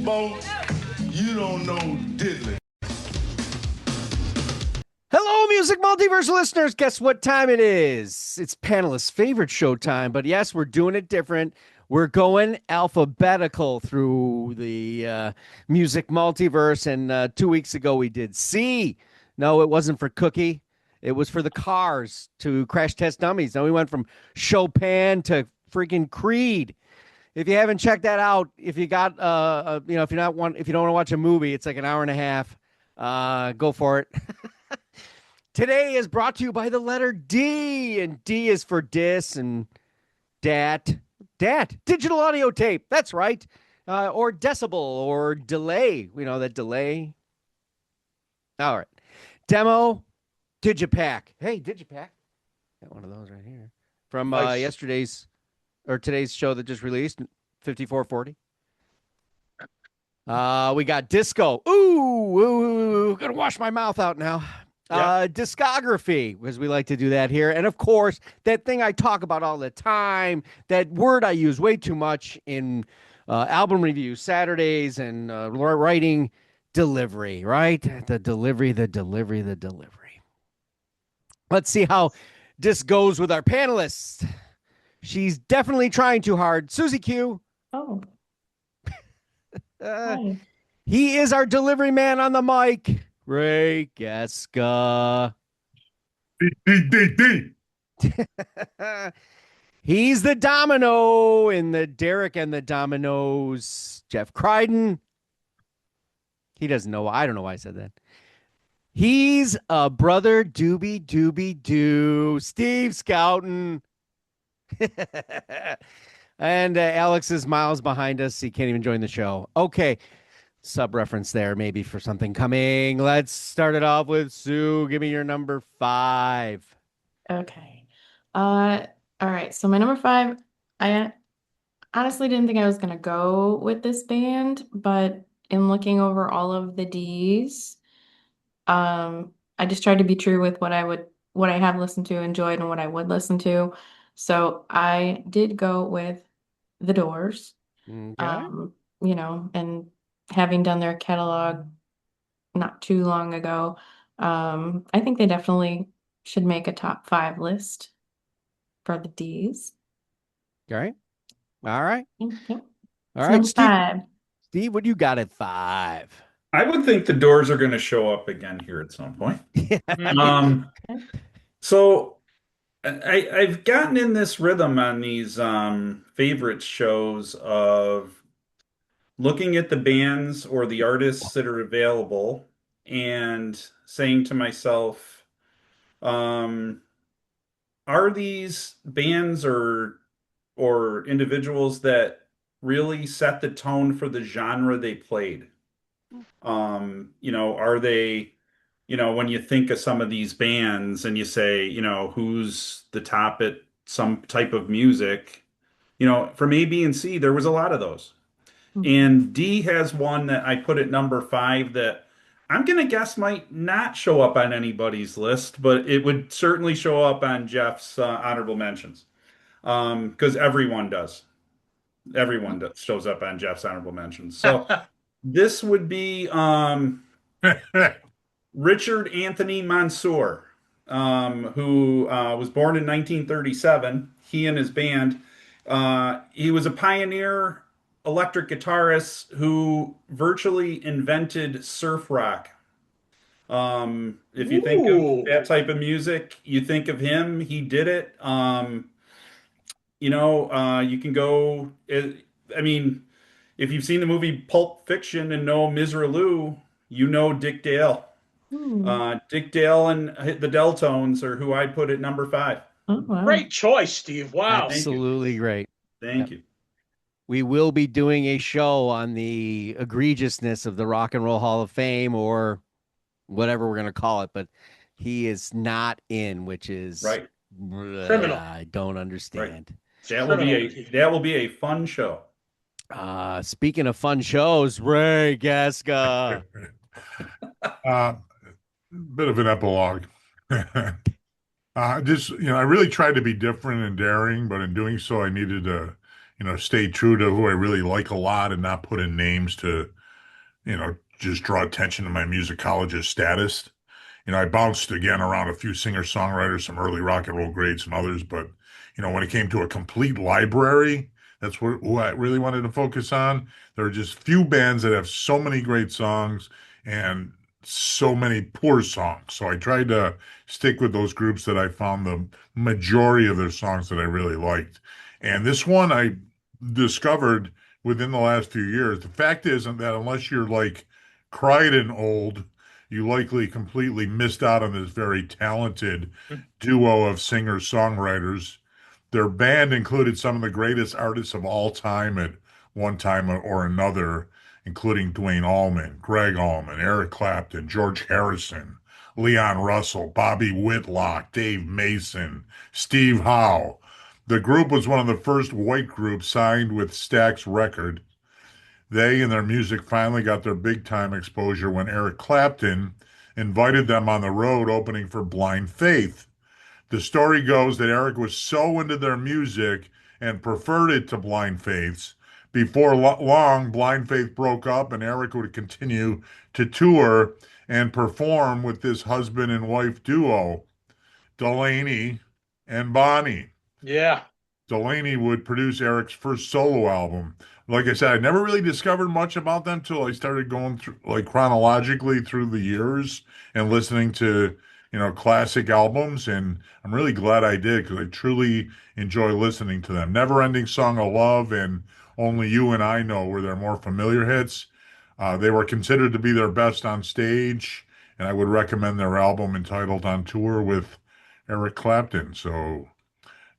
Folks, you don't know diddly. Hello, Music Multiverse listeners. Guess what time it is? It's Panelists Favorite Show time. But yes, we're doing it different. We're going alphabetical through the Music Multiverse. And 2 weeks ago, we did C. No, it wasn't for Cookie. It was for the Cars to Crash Test Dummies. Now we went from Chopin to freaking Creed. If you haven't checked that out, if you got, if you don't want to watch a movie, it's like an hour and a half. Go for it. Today is brought to you by the letter D, and D is for dis and dat. Dat, digital audio tape. That's right. Or decibel or delay. We know that delay. All right. Demo, Digipack. Hey, Digipack. Got one of those right here. From Nice. yesterday's or today's show that just released, 5440. We got disco. Ooh, gonna wash my mouth out now. Discography, because we like to do that here. And of course, that thing I talk about all the time, that word I use way too much in album reviews, Saturdays, and writing, delivery, right? The delivery. Let's see how this goes with our panelists. She's definitely trying too hard. Susie Q. Oh, hi. He is our delivery man on the mic. Ray Gaska. D. He's the domino in the Derek and the Dominoes. Jeff Crichton. He doesn't know. I don't know why I said that. He's a brother doobie doo. Steve Scouten. And Alex is miles behind us. He can't even join the show. Okay. Sub reference there, maybe for something coming. Let's start it off with Sue. Give me your number 5. Okay. All right. So my number 5, I honestly didn't think I was gonna go with this band, but in looking over all of the Ds, I just tried to be true with what I have listened to, enjoyed, and what I would listen to. So I did go with The Doors. Okay. And having done their catalog not too long ago, I think they definitely should make a top 5 list for the Ds. Okay. All right. Yep. All So right, number Steve. 5. Steve, what do you got at 5? I would think the Doors are going to show up again here at some point. Um, so I've gotten in this rhythm on these favorite shows of looking at the bands or the artists that are available and saying to myself, um, are these bands or individuals that really set the tone for the genre they played? Are they, when you think of some of these bands and you say, who's the top at some type of music, from A, B, and C, there was a lot of those. And D has one that I put at number 5 that I'm going to guess might not show up on anybody's list, but it would certainly show up on Jeff's honorable mentions. Because everyone does. Shows up on Jeff's honorable mentions. So this would be Richard Anthony Mansour, who was born in 1937. He and his band. He was a pioneer electric guitarist who virtually invented surf rock. If you think of that type of music, you think of him. He did it. You can go. I mean, if you've seen the movie Pulp Fiction and know Misirlou, you know Dick Dale. Dick Dale and the Deltones are who I put at number 5. Oh, wow. Great choice, Steve. Wow. Absolutely great. Thank you. We will be doing a show on the egregiousness of the Rock and Roll Hall of Fame, or whatever we're going to call it, but he is not in, which is Right. Criminal. I don't understand. That will be a fun show. Speaking of fun shows, Ray Gaska. Bit of an epilogue. I really tried to be different and daring, but in doing so, I needed to, stay true to who I really like a lot and not put in names to, just draw attention to my musicologist status. I bounced again around a few singer-songwriters, some early rock and roll greats and others, but when it came to a complete library, that's who I really wanted to focus on. There are just few bands that have so many great songs and so many poor songs. So I tried to stick with those groups that I found the majority of their songs that I really liked. And this one I discovered within the last few years. The fact isn't that unless you're like Crichton old, you likely completely missed out on this very talented duo of singer-songwriters. Their band included some of the greatest artists of all time at one time or another, including Duane Allman, Greg Allman, Eric Clapton, George Harrison, Leon Russell, Bobby Whitlock, Dave Mason, Steve Howe. The group was one of the first white groups signed with Stax Record. They and their music finally got their big time exposure when Eric Clapton invited them on the road opening for Blind Faith. The story goes that Eric was so into their music and preferred it to Blind Faith's. Before long, Blind Faith broke up and Eric would continue to tour and perform with this husband and wife duo, Delaney and Bonnie. Yeah. Delaney would produce Eric's first solo album. Like I said, I never really discovered much about them till I started going through, like chronologically through the years and listening to, classic albums. And I'm really glad I did because I truly enjoy listening to them. Never Ending Song of Love and Only You and I Know were their more familiar hits. They were considered to be their best on stage, and I would recommend their album entitled On Tour with Eric Clapton. So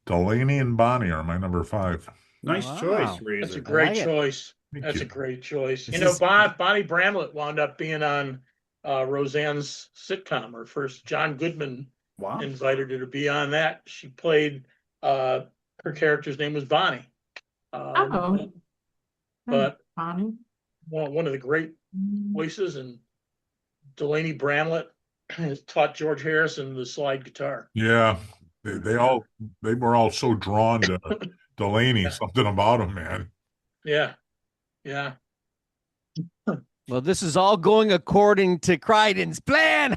Delaney and Bonnie are my number 5. Nice Wow. choice, That's a Razor. great like it. choice. Thank That's you. a great choice. This is- Bonnie Bramlett wound up being on Roseanne's sitcom. Her first, John Goodman Wow. invited her to be on that. She played, her character's name was Bonnie. Oh. But Bonnie. one of the great voices, and Delaney Bramlett has taught George Harrison the slide guitar. Yeah, they were all so drawn to Delaney. Yeah. Something about him, man. Yeah. Yeah. Well, this is all going according to Crichton's plan.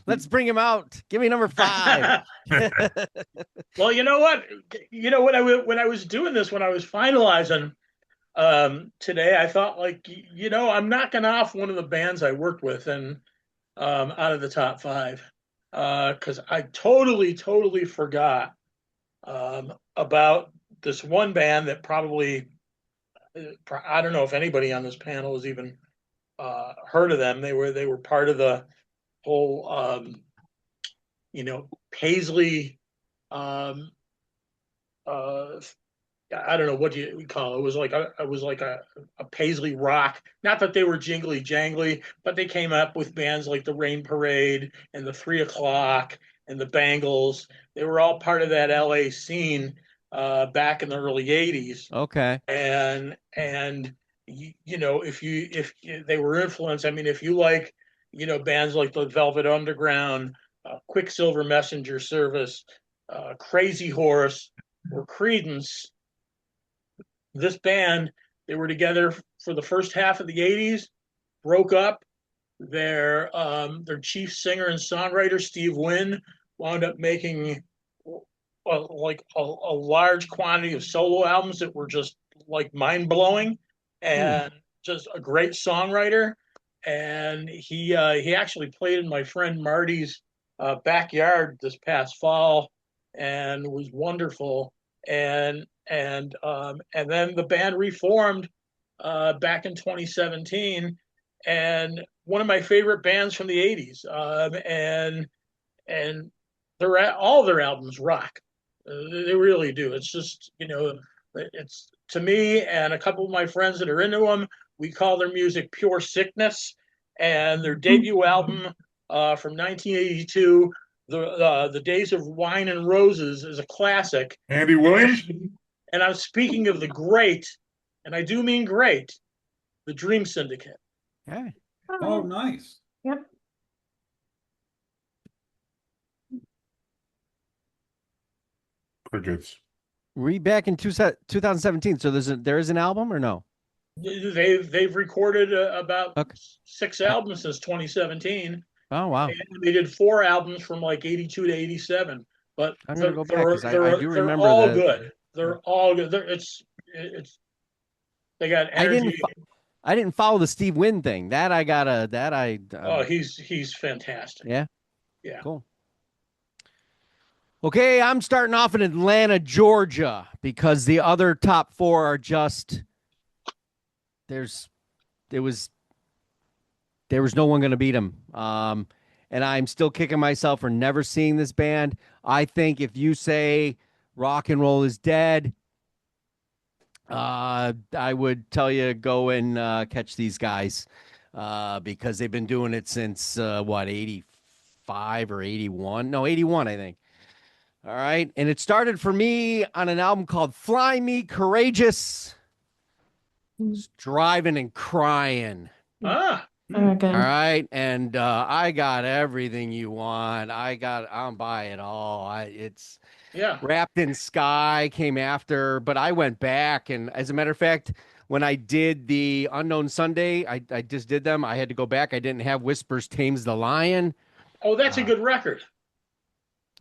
Let's bring him out. Give me number 5. Well, you know what? When I was doing this, when I was finalizing today, I thought I'm knocking off one of the bands I worked with and out of the top 5 because I totally forgot about this one band that probably I don't know if anybody on this panel has even heard of them. They were part of the whole Paisley. I don't know what you call it. It was like a Paisley rock. Not that they were jingly jangly, but they came up with bands like the Rain Parade and the 3 O'Clock and the Bangles. They were all part of that LA scene back in the early '80s. Okay. And if they were influenced, I mean, if you like bands like the Velvet Underground, Quicksilver Messenger Service, Crazy Horse, or Creedence, this band, they were together for the first half of the '80s, broke up. Their chief singer and songwriter Steve Wynn wound up making a large quantity of solo albums that were just like mind blowing, and just a great songwriter. And he actually played in my friend Marty's backyard this past fall, and was wonderful. And then the band reformed back in 2017, and one of my favorite bands from the '80s. And all their albums rock. They really do. It's just it's to me and a couple of my friends that are into them. We call their music pure sickness, and their debut album from 1982. The Days of Wine and Roses is a classic. Andy Williams? And I'm speaking of the great, and I do mean great, the Dream Syndicate. Okay. Oh, nice. Yep. Crickets. We back in 2017. So there is an album or no? They've recorded about Okay. 6 I, albums since 2017, oh wow. and they did 4 albums from like 82 to 87. But I'm gonna they're go back they're because I they're do they're remember all the. good. They're all good. It's they got I didn't. energy. I didn't follow the Steve Wynn thing. That I gotta. That I. Oh, he's fantastic. Yeah. Yeah. Cool. Okay, I'm starting off in Atlanta, Georgia, because the other top four are just there's there was no one going to beat them. And I'm still kicking myself for never seeing this band. I think if you say rock and roll is dead, I would tell you go and catch these guys because they've been doing it since what 85 or 81? No, 81, I think. All right, and it started for me on an album called "Fly Me Courageous." Driving and crying. Ah. Very All good. right, and I got everything you want. I'm buy it all. It's Yeah. Wrapped in Sky came after, but I went back, and as a matter of fact, when I did the Unknown Sunday, I just did them. I had to go back. I didn't have Whispers Tames the Lion. Oh, that's a Uh, good record.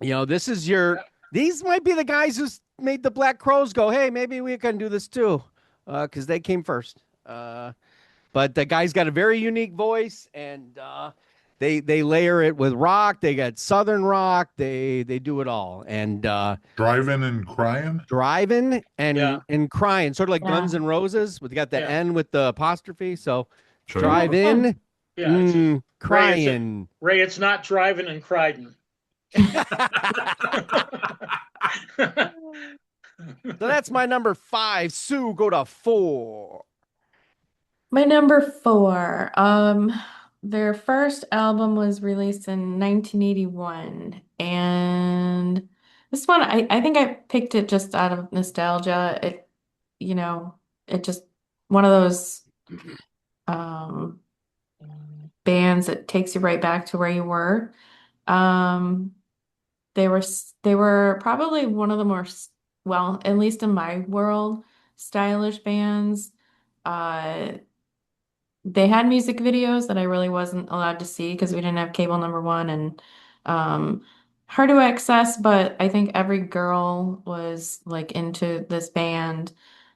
this is your. These might be the guys who made the Black Crows go, hey, maybe we can do this too, because they came first. But the guy's got a very unique voice, and they layer it with rock. They got southern rock. They do it all, and Driving and crying. driving Yeah. and crying, sort of like Yeah. Guns N' Roses. We got the Yeah. N with the apostrophe. So Sure. drive in, Yeah. crying. Ray, it's not driving and crying. So that's my number 5. Sue, go to 4. My number four. Their first album was released in 1981, and this one I think I picked it just out of nostalgia. You know, it just one of those um bands that takes you right back to where you were. Um, they were probably one of the more well, at least in my world, stylish bands. Uh, they had music videos that I really wasn't allowed to see because we didn't have cable number one and um hard to access, but I think every girl was like into this band.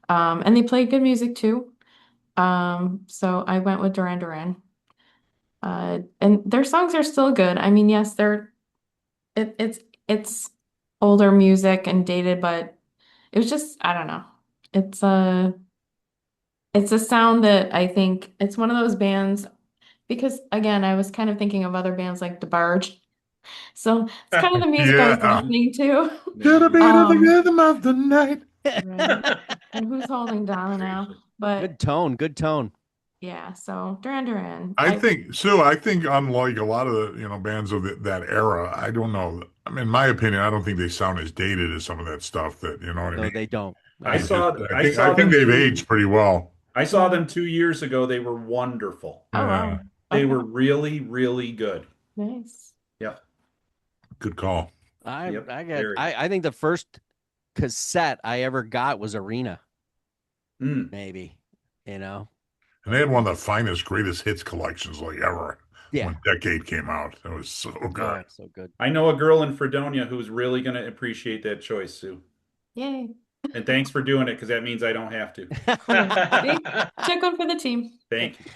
And they played good music too. So I went with Duran Duran. And their songs are still good. I mean, yes, it's older music and dated, but it was just I don't know. It's a it's a sound that I think it's one of those bands because again, I was kind of thinking of other bands like DeBarge. So it's kind of the music I was Yeah. listening to. To the beat of the Um, rhythm of the night. right. And who's holding Donna now? But Good tone. Good tone. yeah, so Duran Duran. I think, Sue, I think unlike a lot of the, bands of that era, I don't know. I mean, in my opinion, I don't think they sound as dated as some of that stuff that, you know what I No, mean? they don't. I It's saw just, I I saw think them they've aged pretty well. I saw them 2 years ago. They were wonderful. Oh Yeah. wow. They Okay. were really, really good. Nice. Yep. Good call. Yep. I think the first cassette I ever got was Arena, Mm. maybe. You know. And they had one of the finest, greatest hits collections like ever Yeah. when Decade came out. It was so good. Oh, so good. I know a girl in Fredonia who's really going to appreciate that choice, Sue. Yay. And thanks for doing it because that means I don't have to. See? Check one for the team. Thank you.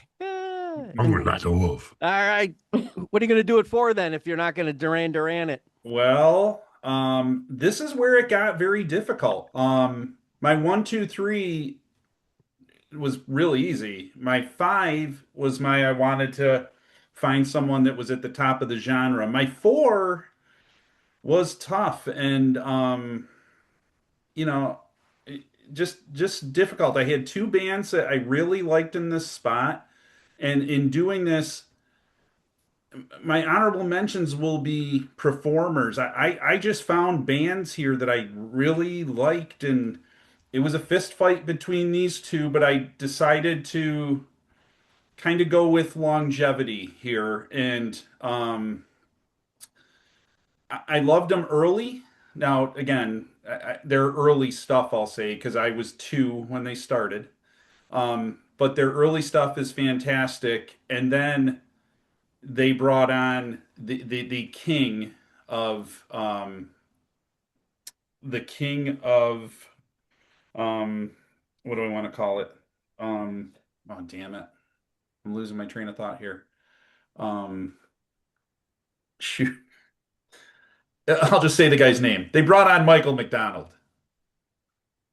Hungry like a wolf. All right. What are you going to do it for then if you're not going to Duran Duran it? Well, this is where it got very difficult. My 1, 2, 3 was really easy. My 5 was I wanted to find someone that was at the top of the genre. My 4 was tough and you know, just difficult. I had 2 bands that I really liked in this spot, and in doing this, my honorable mentions will be performers. I just found bands here that I really liked, and it was a fist fight between these two, but I decided to kind of go with longevity here, and I loved them early. Now, again, their early stuff, I'll say, because I was 2 when they started. But their early stuff is fantastic. And then they brought on the king of what do I want to call it? Oh damn it. I'm losing my train of thought here. Um, shoot. I'll just say the guy's name. They brought on Michael McDonald.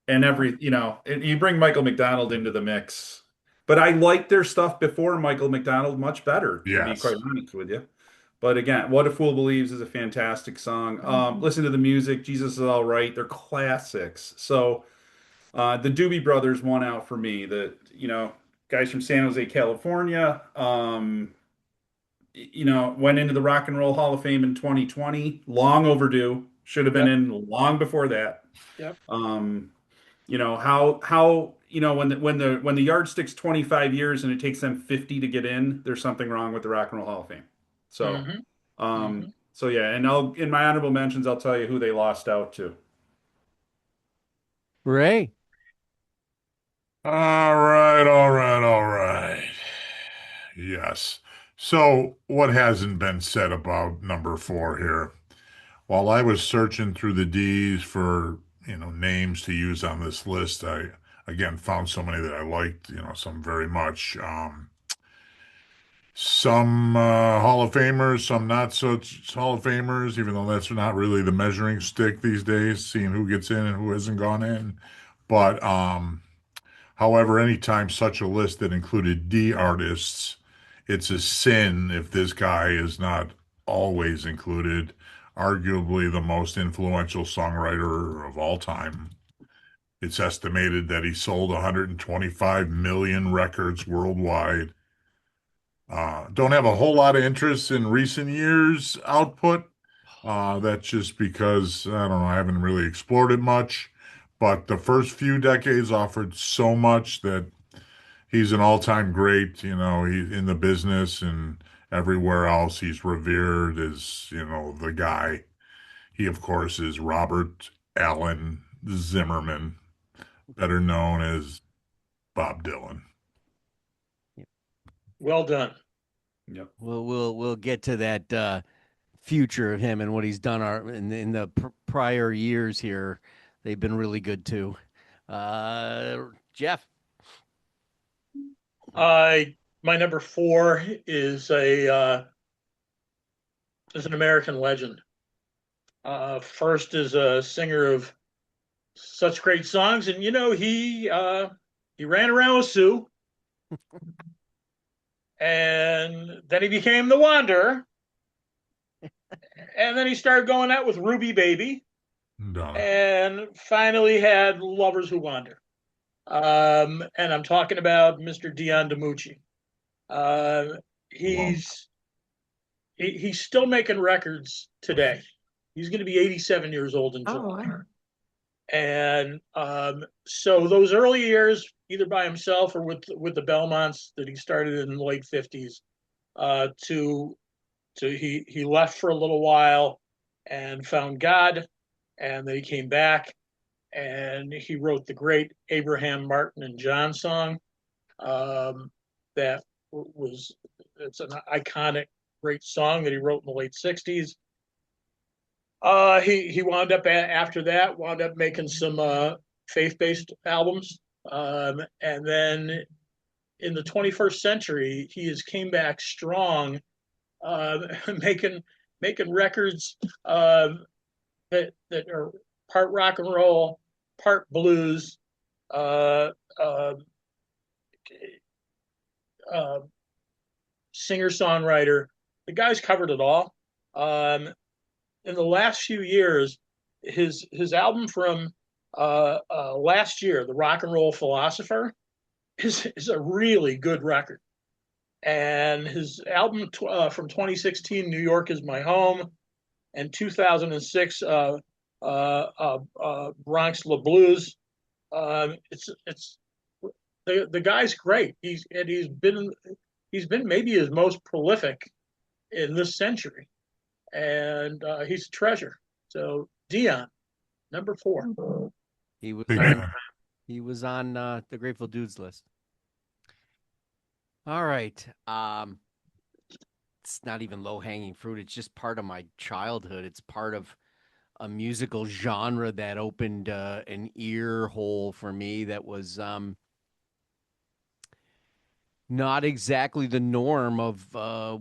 And you bring Michael McDonald into the mix. But I liked their stuff before Michael McDonald much better, to be Yes. quite honest with you. But again, What a Fool Believes is a fantastic song. Listen to the music. Jesus is All Right. They're classics. So the Doobie Brothers won out for me. Guys from San Jose, California. Went into the Rock and Roll Hall of Fame in 2020. Long overdue. Should have been in long before that. Yep. When the yardstick's 25 years and it takes them 50 to get in, there's something wrong with the Rock and Roll Hall of Fame. So, so yeah, and in my honorable mentions, I'll tell you who they lost out to. Ray. All right, all right, all right. Yes. So, what hasn't been said about number 4 here? While I was searching through the D's for, names to use on this list, I again found so many that I liked, some very much. Some Hall of Famers, some not so Hall of Famers, even though that's not really the measuring stick these days, seeing who gets in and who hasn't gone in. But however, anytime such a list that included D artists, it's a sin if this guy is not always included. Arguably the most influential songwriter of all time. It's estimated that he sold 125 million records worldwide. Don't have a whole lot of interest in recent years' output. That's just because, I don't know, I haven't really explored it much. But the first few decades offered so much that he's an all-time great. He's in the business and everywhere else. He's revered as, the guy. He, of course, is Robert Allen Zimmerman, better known as Bob Dylan. Well done. Yep. We'll get to that future of him and what he's done in the prior years here. They've been really good too. Jeff. My number 4 is an American legend. First is a singer of such great songs, and he ran around with Sue, and then he became the Wanderer, and then he started going out with Ruby Baby, and finally had Lovers Who Wander. And I'm talking about Mr. Dion DiMucci. He's still making records today. He's going to be 87 years old in July. Wow. And so those early years, either by himself or with the Belmonts that he started in the late 50s, he left for a little while and found God, and then he came back and he wrote the great Abraham, Martin, and John song. It's an iconic, great song that he wrote in the late 60s. He wound up making some faith-based albums. And then in the 21st century, he has came back strong, making records that are part rock and roll, part blues, singer-songwriter. The guy's covered it all. In the last few years, his album from last year, The Rock and Roll Philosopher, is a really good record. And his album from 2016, New York Is My Home, and 2006, Bronx La Blues. It's the guy's great. He's been maybe his most prolific in this century, and he's a treasure. So Dion, Number 4. He was Big on, fan. he was on the Grateful Dudes list. All right. It's not even low hanging fruit. It's just part of my childhood. It's part of a musical genre that opened an ear hole for me that was not exactly the norm of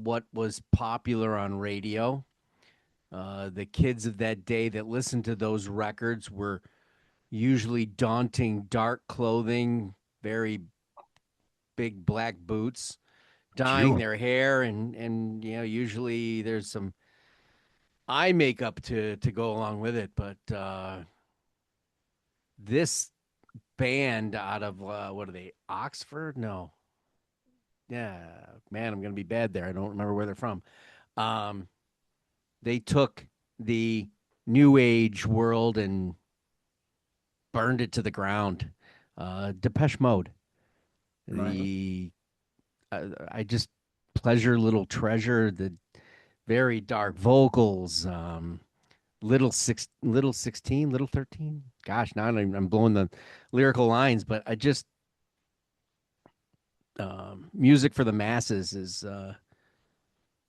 what was popular on radio. The kids of that day that listened to those records were usually daunting, dark clothing, very big black boots, dyeing You. their hair, and usually there's some eye makeup to go along with it. But this band out of what are they? Oxford? No. Yeah, man, I'm gonna be bad there. I don't remember where they're from. Um, they took the new age world and burned it to the ground. Depeche Mode. The I just pleasure little treasure the very dark vocals. Little 16, little 13. Gosh, now I'm blowing the lyrical lines, but I just music for the masses is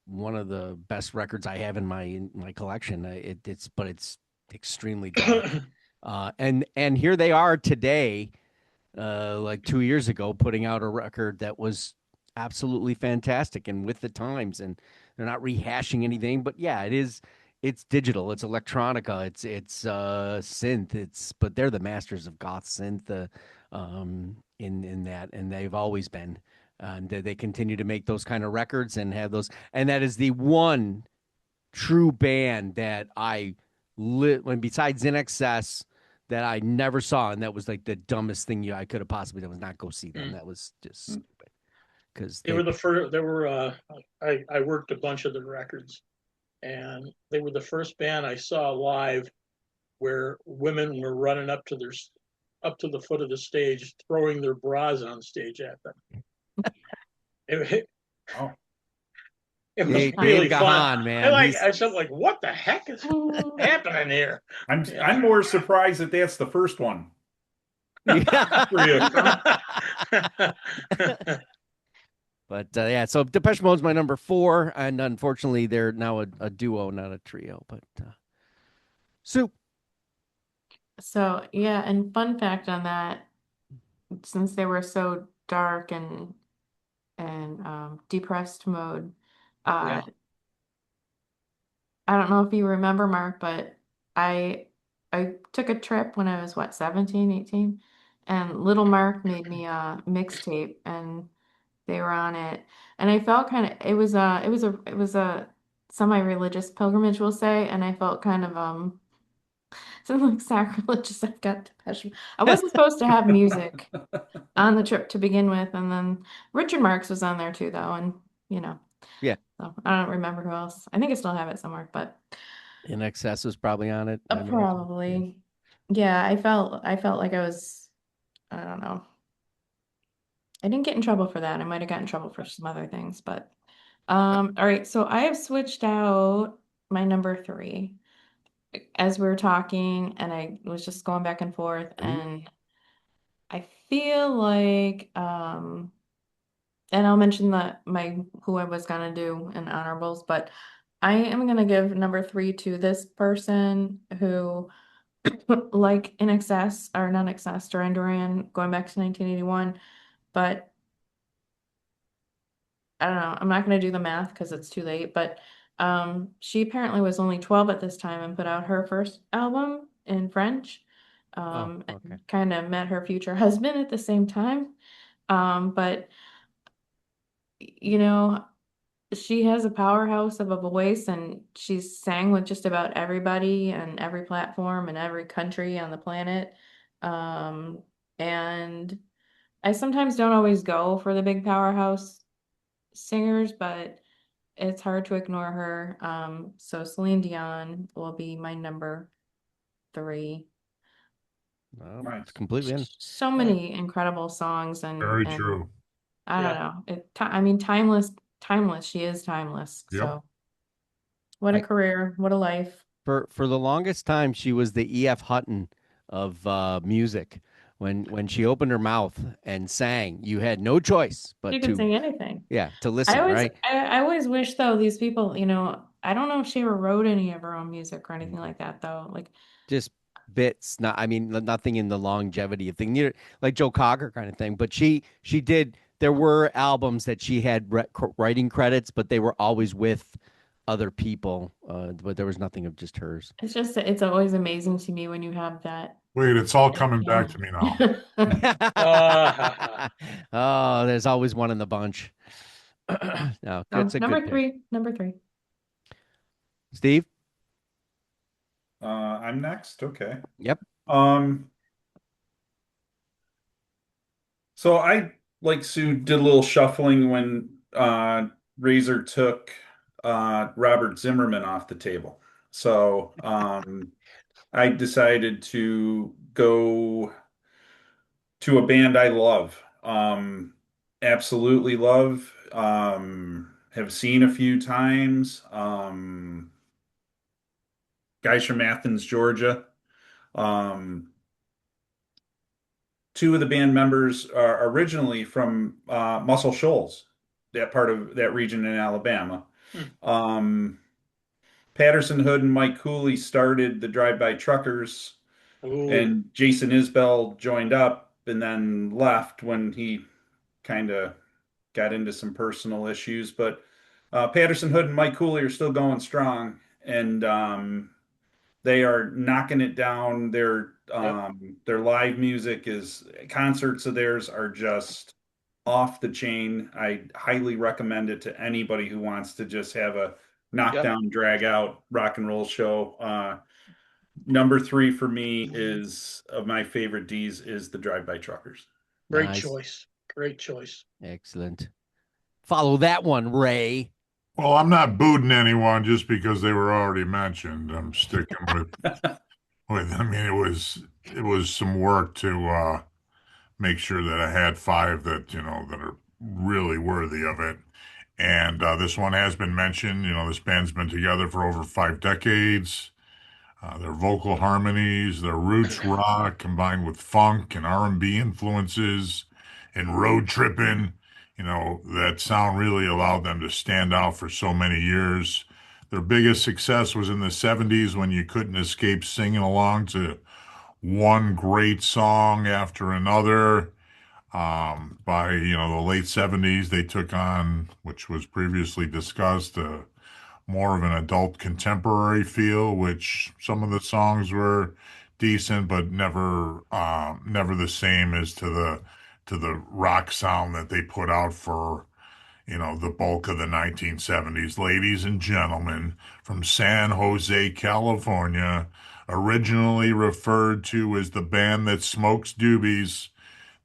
one of the best records I have in my collection. It's extremely dark. And here they are today, like 2 years ago, putting out a record that was absolutely fantastic and with the times. And they're not rehashing anything, but yeah, it is. It's digital. It's electronica. It's synth. But they're the masters of goth synth in that, and they've always been. And they continue to make those kind of records and have those. And that is the one true band that I lit when besides In Excess that I never saw, and that was like the dumbest thing I could have possibly done was not go see them. That was just stupid because They were the first. They were. I worked a bunch of the records, and they were the first band I saw live where women were running up to the foot of the stage, throwing their bras on stage at them. Oh, It was Dave really Gahan, fun. man. I said, like, what the heck is happening here? I'm more surprised that that's the first one. But yeah, so Depeche Mode's my number 4, and unfortunately, they're now a duo, not a trio. But Soup. So yeah, and fun fact on that, since they were so dark and depressed mode, Yeah. I don't know if you remember, Mark, but I took a trip when I was 17, 18, and little Mark made me a mixtape and they were on it. And I felt kind of it was a semi-religious pilgrimage, we'll say, and I felt kind of something like sacrilegious. I've got Depeche Mode. I wasn't supposed to have music on the trip to begin with, and then Richard Marx was on there too, though, and Yeah. so I don't remember who else. I think I still have it somewhere, but In Excess was probably on it. I imagine. probably. Yeah, I felt like I was, I don't know. I didn't get in trouble for that. I might have gotten in trouble for some other things, but all right, so I have switched out my number 3 as we were talking, and I was just going back and forth, and I feel like and I'll mention my who I was gonna do in honorables, but I am gonna give number 3 to this person who, like In Excess or Not Excess, Duran Duran, going back to 1981, but I don't know. I'm not gonna do the math because it's too late, but she apparently was only 12 at this time and put out her first album in French. Okay. And kind of met her future husband at the same time. But you know, she has a powerhouse of a voice and she's sang with just about everybody and every platform and every country on the planet. And I sometimes don't always go for the big powerhouse singers, but it's hard to ignore her. So Celine Dion will be my number 3. Well, Nice. it's completely in. So many incredible songs Very and true. I don't know. I mean, timeless. She is timeless. Yep. So what a I- career, what a life. For the longest time, she was the E.F. Hutton of music. When she opened her mouth and sang, you had no choice She but could to sing anything. to I listen, always, right? I always wish though these people, I don't know if she ever wrote any of her own music or anything like that though. Like, Just bits. Not, I mean, nothing in the longevity of thing, like Joe Cocker kind of thing. But she did. There were albums that she had writing credits, but they were always with other people. But there was nothing of just hers. it's always amazing to me when you have that. Wait, it's all coming back to me now. Oh, there's always one in the bunch. No, Oh, it's a good pick. number three. Steve? I'm next. Okay. Yep. So I, like Sue, did a little shuffling when Razor took Robert Zimmerman off the table. So I decided to go to a band I love. Absolutely love. Have seen a few times. Guys from Athens, Georgia. Um, Two of the band members are originally from Muscle Shoals, that part of that region in Alabama. Um, Patterson Hood and Mike Cooley started the Drive-By Truckers, Ooh, and Jason Isbell joined up and then left when he kind of got into some personal issues. But Patterson Hood and Mike Cooley are still going strong, and they are knocking it down. yep, Their live music is concerts of theirs are just off the chain. I highly recommend it to anybody who wants to just have a yep. knockdown, drag out rock and roll show. Number three for me is of my favorite D's is the Drive-By Truckers. Great Nice. choice. Great choice. Excellent. Follow that one, Ray. Well, I'm not booting anyone just because they were already mentioned. I'm sticking with. I mean, it was some work to make sure that I had five that that are really worthy of it. And this one has been mentioned. This band's been together for over 5 decades. Their vocal harmonies, their roots rock combined with funk and R&B influences and road tripping, that sound really allowed them to stand out for so many years. Their biggest success was in the 70s when you couldn't escape singing along to one great song after another. By the late 70s, they took on, which was previously discussed, more of an adult contemporary feel, which some of the songs were decent, but never the same as to the rock sound that they put out for the bulk of the 1970s. Ladies and gentlemen, from San Jose, California, originally referred to as the band that smokes doobies.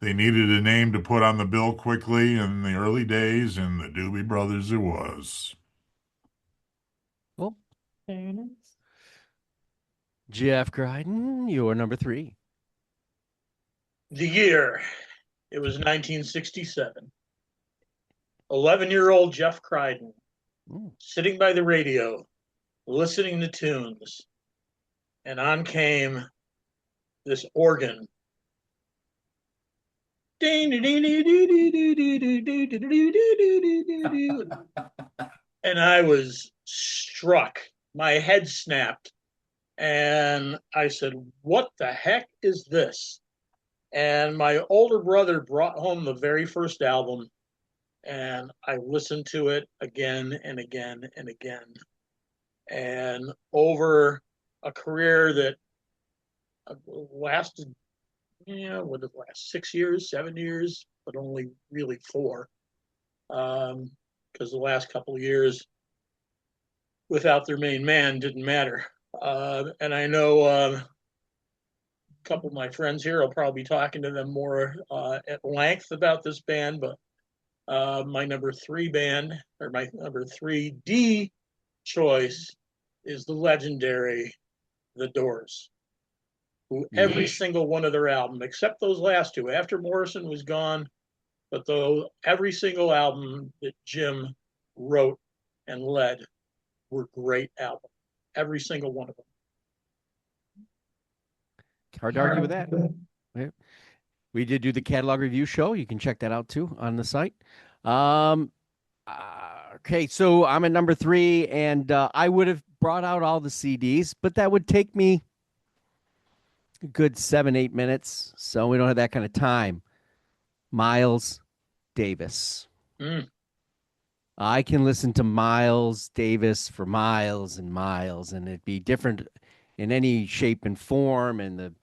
They needed a name to put on the bill quickly in the early days, and the Doobie Brothers it was. Well, Very nice. Jeff Dryden, you're number three. The year, it was 1967. 11-year-old Jeff Crichton, Ooh. sitting by the radio, listening to tunes, and on came this organ. And I was struck. My head snapped. And I said, "What the heck is this?" And my older brother brought home the very first album, and I listened to it again and again and again. And over a career that lasted, what did it last? 6 years, 7 years, but only really four. Because the last couple of years without their main man didn't matter. And I know a couple of my friends here will probably be talking to them more at length about this band, but my number three band, or my number 3D choice, is the legendary The Doors, who every single one of their album, except those last two, after Morrison was gone, but though every single album that Jim wrote and led were great albums, every single one of them. Hard to argue with that. Yeah. We did do the catalog review show. You can check that out too on the site. Okay, so I'm at number 3, and I would have brought out all the CDs, but that would take me a good 7-8 minutes. So we don't have that kind of time. Miles Davis. Mm. I can listen to Miles Davis for miles and miles, and it'd be different in any shape and form, and the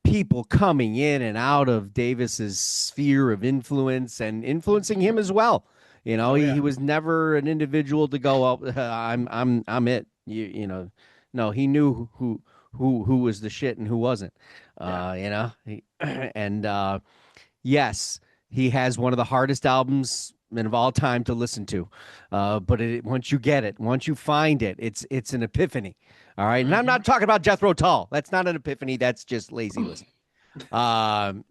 people coming in and out of Davis's sphere of influence and influencing him as well. You know, Oh, yeah. he was never an individual to go up. I'm it. You know, no, he knew who was the shit and who wasn't. Yeah. You know, and yes, he has one of the hardest albums of all time to listen to. But once you get it, once you find it, it's an epiphany. All right, and I'm not talking about Jethro Tull. That's not an epiphany. That's just lazy listening. I'm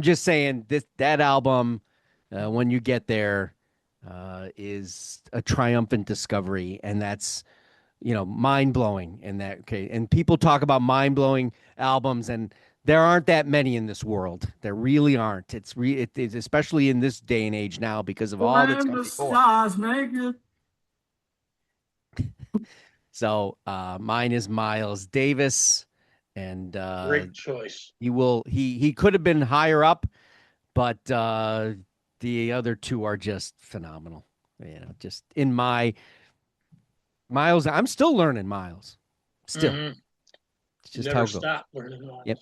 just saying that album, when you get there, is a triumphant discovery, and that's mind blowing. And that okay, and people talk about mind blowing albums, and there aren't that many in this world. There really aren't. It's especially in this day and age now because of all that's come before. So mine is Miles Davis, and Great choice. he could have been higher up, but the other two are just phenomenal. Just in my Miles, I'm still learning Miles. Still, it's just Never how it goes. stop learning Miles. Yep.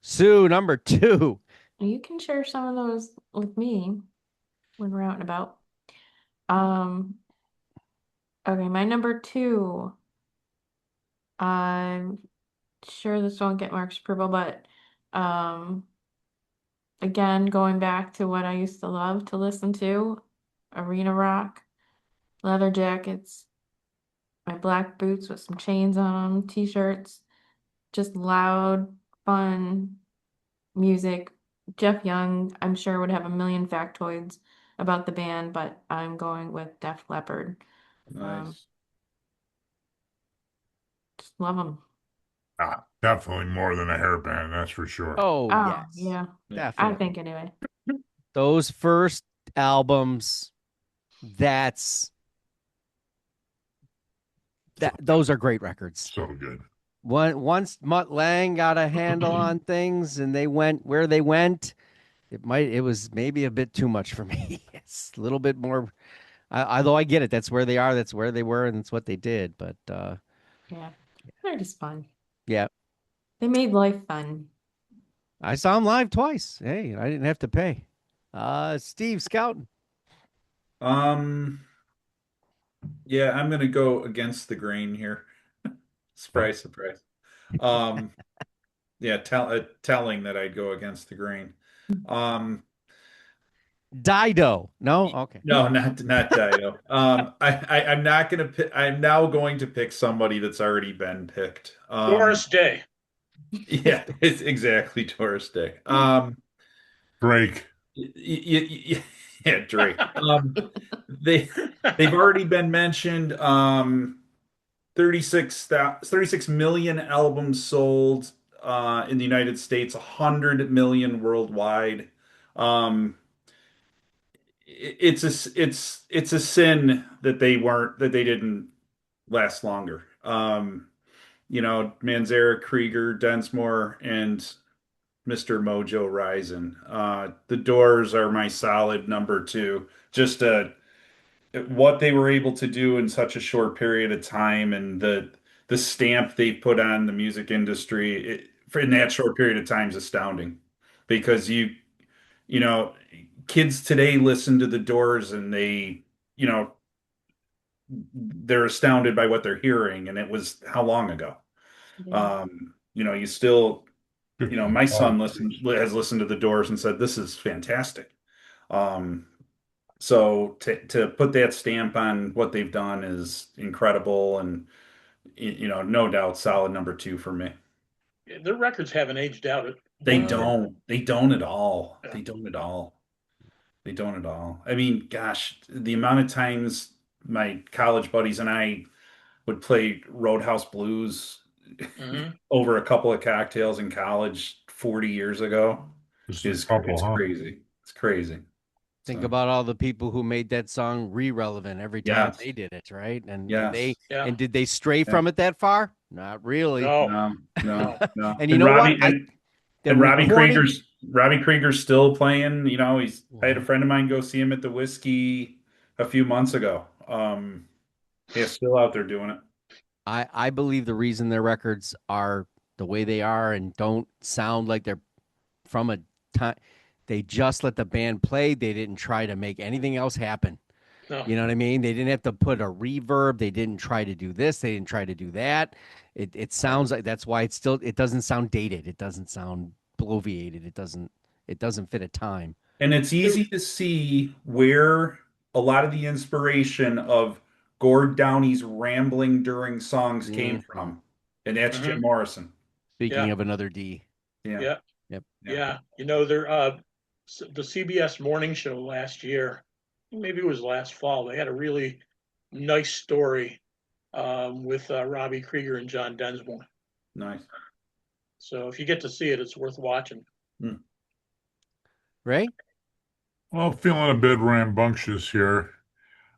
Sue, number 2. You can share some of those with me when we're out and about. Okay, my number 2. I'm sure this won't get Mark's approval, but again, going back to what I used to love to listen to, arena rock, leather jackets, my black boots with some chains on them, t-shirts, just loud, fun music. Jeff Young, I'm sure, would have a million factoids about the band, but I'm going with Def Leppard. Nice. Just love them. Definitely more than a hairband, that's for sure. Oh, Oh, yes. yeah. I Definitely. think anyway. Those first albums, those are great records. So good. Once Mutt Lang got a handle on things and they went where they went, it was maybe a bit too much for me. It's a little bit more, although I get it. That's where they are. That's where they were, and that's what they did. But Yeah, they're just fun. yeah, They made life fun. I saw them live twice. Hey, I didn't have to pay. Steve Scouten. Yeah, I'm gonna go against the grain here. Surprise, surprise. Yeah, telling that I'd go against the grain. Dido. No? Okay. No, not Dido. I'm not gonna pick. I'm now going to pick somebody that's already been picked. Doris Day. Yeah, it's exactly Doris Day. Drake. Yeah, Drake. They've already been mentioned. 36 million albums sold in the United States, 100 million worldwide. It's a sin that they didn't last longer. Manzarek, Krieger, Densmore, and Mr. Mojo Rising. The Doors are my solid number 2. Just what they were able to do in such a short period of time, and the stamp they put on the music industry in that short period of time is astounding. Because you know, kids today listen to the Doors and they're astounded by what they're hearing, and it was how long ago? Yeah. You still, my son has listened to the Doors and said this is fantastic. So to put that stamp on what they've done is incredible, and no doubt solid number 2 for me. Their records haven't aged out. They No. don't. They don't at all. Yeah. They don't at all. They don't at all. I mean, gosh, the amount of times my college buddies and I would play Roadhouse Blues, Mhm. over a couple of cocktails in college 40 years ago Just a is couple, it's huh? crazy. It's crazy. Think So, about all the people who made that song re-relevant every time yes, they did it, right? And they yes, Yeah. and did they stray yeah. from it that far? Not really. No. No, no, No. no. And you know what? The And recording. Robbie Krieger's still playing. I had a Mhm. friend of mine go see him at the Whiskey a few months ago. Yeah, still out there doing it. I believe the reason their records are the way they are and don't sound like they're from a time, they just let the band play. They didn't try to make anything else happen. No. You know what I mean? They didn't have to put a reverb. They didn't try to do this. They didn't try to do that. It sounds like that's why it doesn't sound dated. It doesn't sound bloviated. It doesn't fit a time. And it's easy to see where a lot of the inspiration of Gord Downey's rambling during songs came Mhm. from. And that's Jim Mhm. Morrison. Speaking Yeah. of another D. Yeah, Yeah. Yep. yeah. Yeah. The CBS morning show last year, maybe it was last fall, they had a really nice story with Robbie Krieger and John Densmore. Nice. So if you get to see it, it's worth watching. Hmm. Ray? Well, feeling a bit rambunctious here.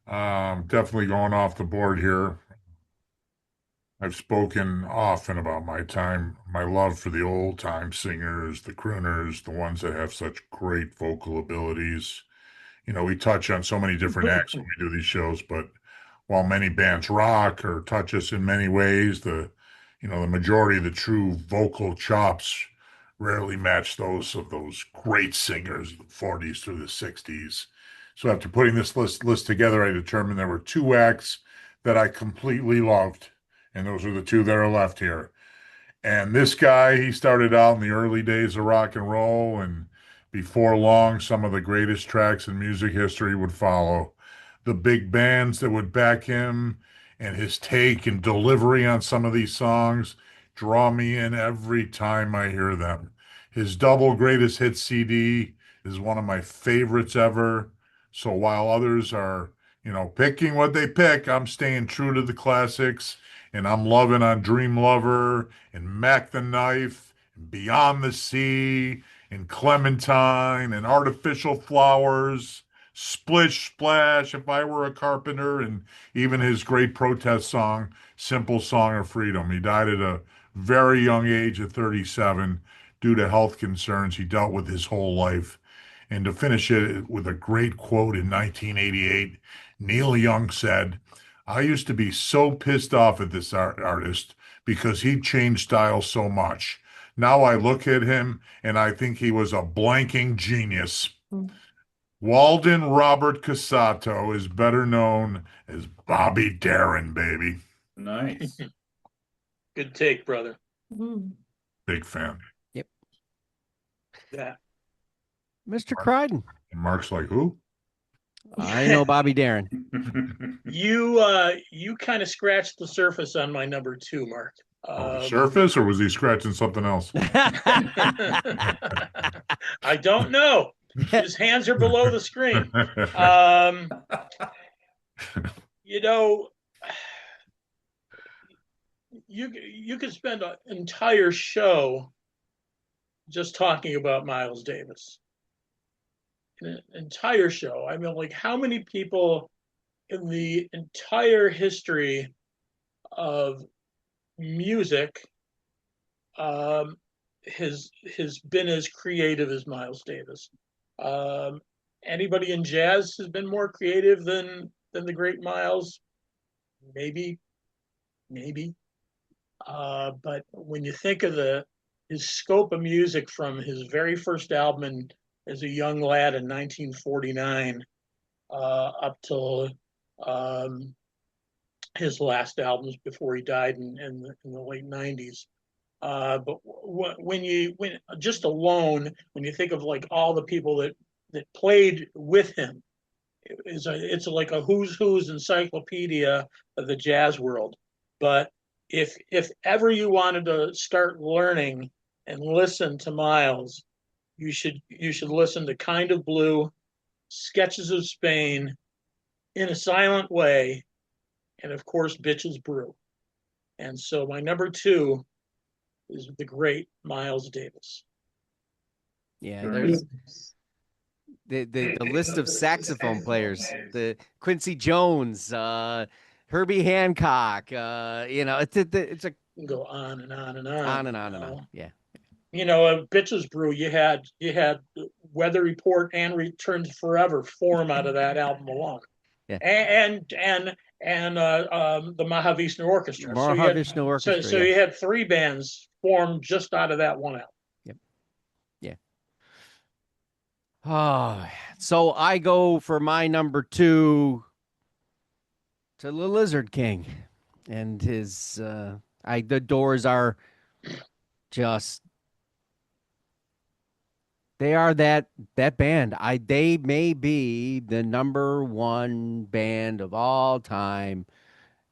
Definitely going off the board here. I've spoken often about my love for the old time singers, the crooners, the ones that have such great vocal abilities. We touch on so many different acts when we do these shows, but while many bands rock or touch us in many ways, the majority of the true vocal chops rarely match those of those great singers of the 40s through the 60s. So after putting this list together, I determined there were two acts that I completely loved, and those are the two that are left here. And this guy, he started out in the early days of rock and roll, and before long, some of the greatest tracks in music history would follow. The big bands that would back him and his take and delivery on some of these songs draw me in every time I hear them. His double greatest hit CD is one of my favorites ever. So while others are, picking what they pick, I'm staying true to the classics and I'm loving on Dream Lover and Mac the Knife and Beyond the Sea and Clementine and Artificial Flowers, Splish Splash, If I Were a Carpenter, and even his great protest song, Simple Song of Freedom. He died at a very young age at 37 due to health concerns he dealt with his whole life. And to finish it with a great quote in 1988, Neil Young said, I used to be so pissed off at this artist because he changed style so much. Now I look at him and I think he was a blanking genius. Mm. Walden Robert Cassato is better known as Bobby Darin, baby. Nice. Good take, brother. Mm. Big fan. Yep. Yeah. Mr. Crichton. And Mark's like, who? I know Bobby Darin. You kind of scratched the surface on my number two, Mark. The surface, or was he scratching something else? I don't know. His hands are below the screen. Um, you know, you could spend an entire show just talking about Miles Davis. An entire show. I mean, like, how many people in the entire history of music has been as creative as Miles Davis? Um, Anybody in jazz has been more creative than the great Miles? Maybe, maybe. But when you think of his scope of music from his very first album as a young lad in 1949 up till um, his last albums before he died in the late 90s. But when just alone, when you think of like all the people that played with him, it's like a who's encyclopedia of the jazz world. But if ever you wanted to start learning and listen to Miles, you should listen to Kind of Blue, Sketches of Spain, In a Silent Way, and of course Bitches Brew. And so my number 2 is the great Miles Davis. Yeah, there's the list of saxophone players, the Quincy Jones, Herbie Hancock, it's a Go on and on and on on. and on and on. Yeah. Bitches Brew, you had Weather Report and Returns Forever form out of that album alone. Yeah. And the Mahavishnu Orchestra. Mahavishnu Orchestra. So you had 3 bands formed just out of that one album. Yep. Yeah. Oh, so I go for my number 2 to the Lizard King, and his the Doors are just they are that band. They may be the number 1 band of all time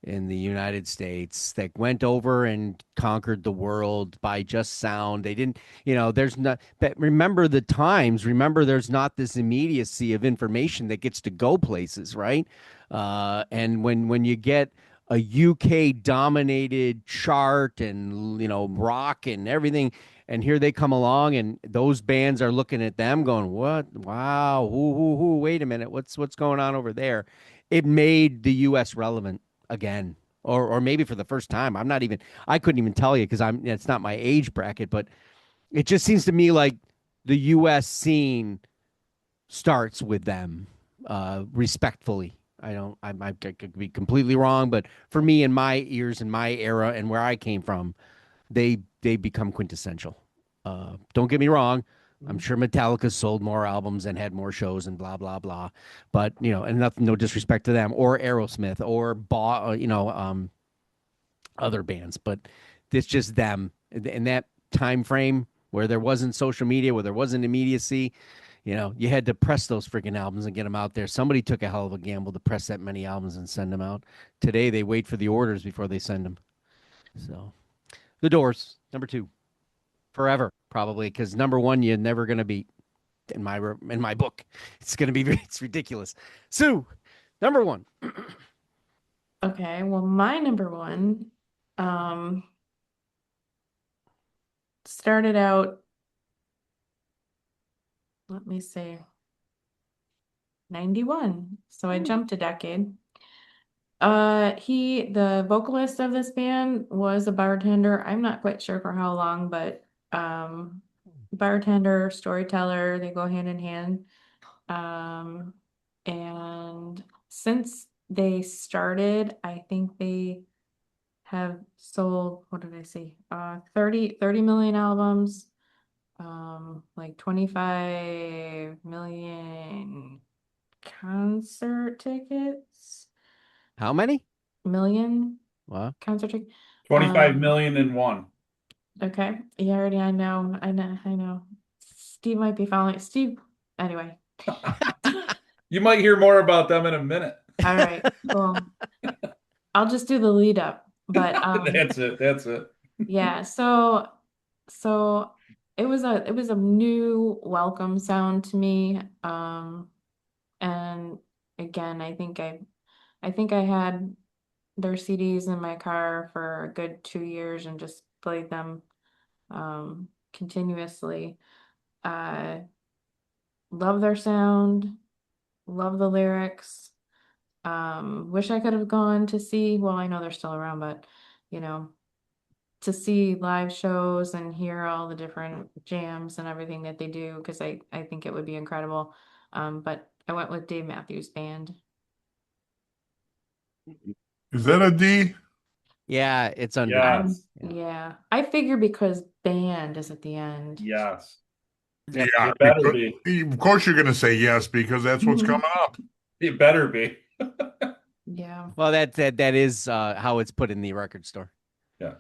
in the United States that went over and conquered the world by just sound. They didn't, there's not, but remember the times, remember there's not this immediacy of information that gets to go places, right? And when you get a UK dominated chart and, rock and everything, and here they come along and those bands are looking at them going, what? Wow. Wait a minute. What's going on over there? It made the US relevant again, or maybe for the first time. I couldn't even tell you because it's not my age bracket, but it just seems to me like the US scene starts with them, respectfully. I could be completely wrong, but for me, in my ears, in my era, and where I came from, they become quintessential. Don't get me wrong. I'm sure Metallica sold more albums and had more shows and blah blah blah, but and nothing, no disrespect to them or Aerosmith or other bands, but it's just them in that time frame where there wasn't social media, where there wasn't immediacy. You had to press those freaking albums and get them out there. Somebody took a hell of a gamble to press that many albums and send them out. Today they wait for the orders before they send them. So, The Doors, number 2. Forever, probably, because number 1 you're never gonna beat in my book. It's ridiculous. Sue, number 1. Okay, well, my number 1 started out, let me see, 91. So I jumped a decade. The vocalist of this band was a bartender. I'm not quite sure for how long, but bartender, storyteller, they go hand in hand. And since they started, I think they have sold, what did I see? 30 million albums, like 25 million concert tickets. How many? Million Wow. concert tickets. 25 million and one. Okay. Yeah, already I know. Steve might be following. Steve, anyway. You might hear more about them in a minute. All right, cool. I'll just do the lead up. But That's it. yeah, so it was a new welcome sound to me. And again, I think I had their CDs in my car for a good 2 years and just played them continuously. Love their sound, love the lyrics. Wish I could have gone to see, well, I know they're still around, but to see live shows and hear all the different jams and everything that they do, because I think it would be incredible. But I went with Dave Matthews Band. Is that a D? Yeah, it's under. Yes. Yeah, I figure because band is at the end. Yes. Yeah, It better be. of course you're going to say yes because that's what's coming up. It better be. Yeah. Well, that is how it's put in the record store. Yeah.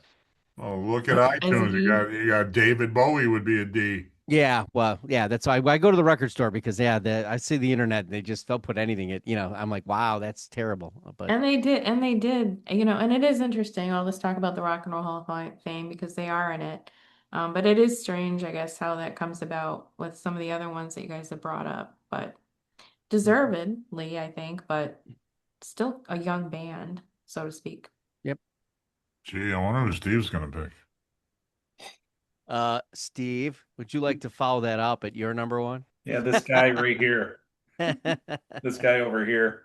Oh, look at As a iTunes. D? You got David Bowie would be a D. Yeah, well, yeah, that's why I go to the record store because I see the internet. They'll put anything. I'm like, wow, that's terrible. But And they did, and it is interesting, all this talk about the Rock and Roll Hall of Fame because they are in it. But it is strange, I guess, how that comes about with some of the other ones that you guys have brought up, but deservedly, I think, but still a young band, so to speak. Yep. Gee, I wonder who Steve's going to pick. Steve, would you like to follow that up at your number one? Yeah, this guy right here. This guy over here.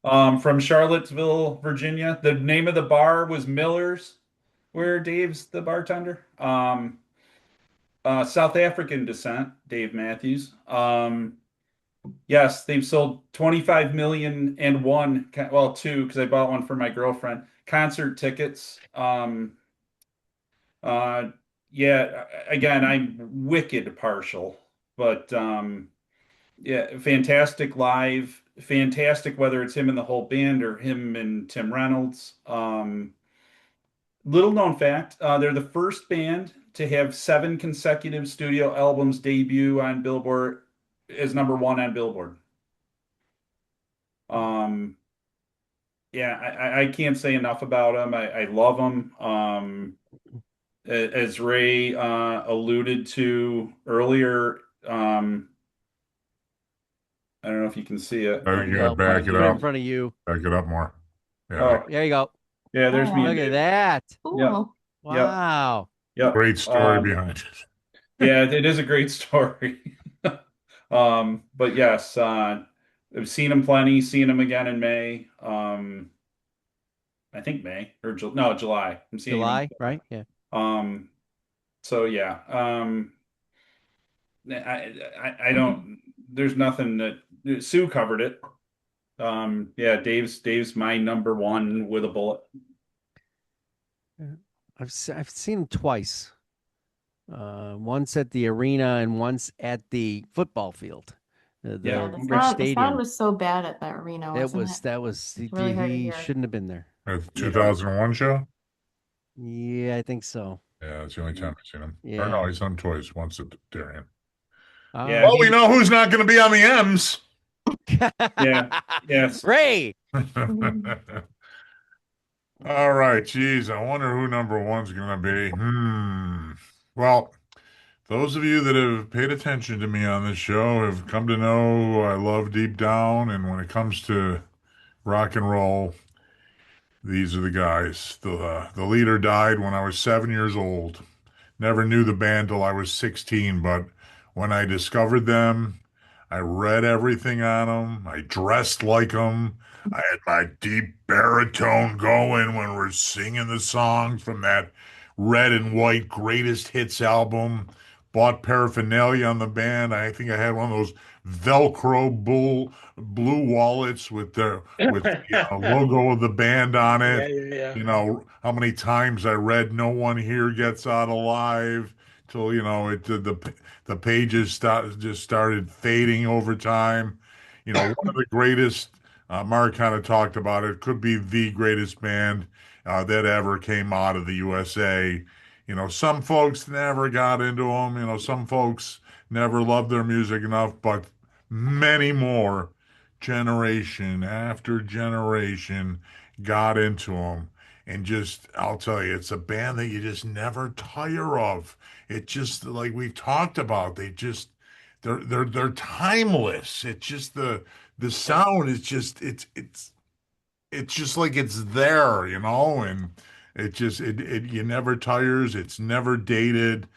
From Charlottesville, Virginia. The name of the bar was Miller's, where Dave's the bartender. South African descent, Dave Matthews. Yes, they've sold 25 million and one, well, two, because I bought one for my girlfriend. Concert tickets. Uh, yeah, again, I'm wicked partial, but yeah, fantastic live, fantastic whether it's him and the whole band or him and Tim Reynolds. Little known fact, they're the first band to have 7 consecutive studio albums debut on Billboard as #1 on Billboard. Yeah, I can't say enough about them. I love them. As Ray alluded to earlier, I don't know if you can see it. Oh, you got to Well, back put it it in up. front of you. Back it up more. Yeah. Oh, There you go. yeah, there's me. Oh, and Look at Dave. that. Cool. Wow. Yep. Great story behind it. Yeah, it is a great story. But yes, I've seen him plenty, seen him again in May. I think May or no, July. I'm seeing him. July, right? Yeah. So yeah. I don't, there's nothing that Sue covered it. Yeah, Dave's my #1 with a bullet. I've seen him twice. Once at the arena and once at the football field. The Yeah, The Rich sound Stadium. was so bad at that arena, wasn't it? That was really hard to he hear. shouldn't have been there. The 2001 show? Yeah, I think so. Yeah, that's the only time I've seen him. Yeah. Or no, he's done twice. Once at Darien. Yeah, Well, we know who's not going to be on the M's. Yeah. Yes. Ray. All right, geez, I wonder who #1's going to be. Well, those of you that have paid attention to me on this show have come to know I love deep down, and when it comes to rock and roll, these are the guys. The leader died when I was 7 years old. Never knew the band till I was 16, but when I discovered them, I read everything on them. I dressed like them. I had my deep baritone going when we're singing the songs from that red and white greatest hits album. Bought paraphernalia on the band. I think I had one of those Velcro blue wallets with the logo of the band on it. Yeah. You know how many times I read "No One Here Gets Out Alive" till the pages just started fading over time. One of the greatest. Mark kind of talked about it. Could be the greatest band that ever came out of the USA. Some folks never got into them. Some folks never loved their music enough, but many more, generation after generation, got into them. And just, I'll tell you, it's a band that you just never tire of. It just, like we've talked about, they're timeless. It's just the sound is just it's just like it's there, and it you never tires. It's never dated.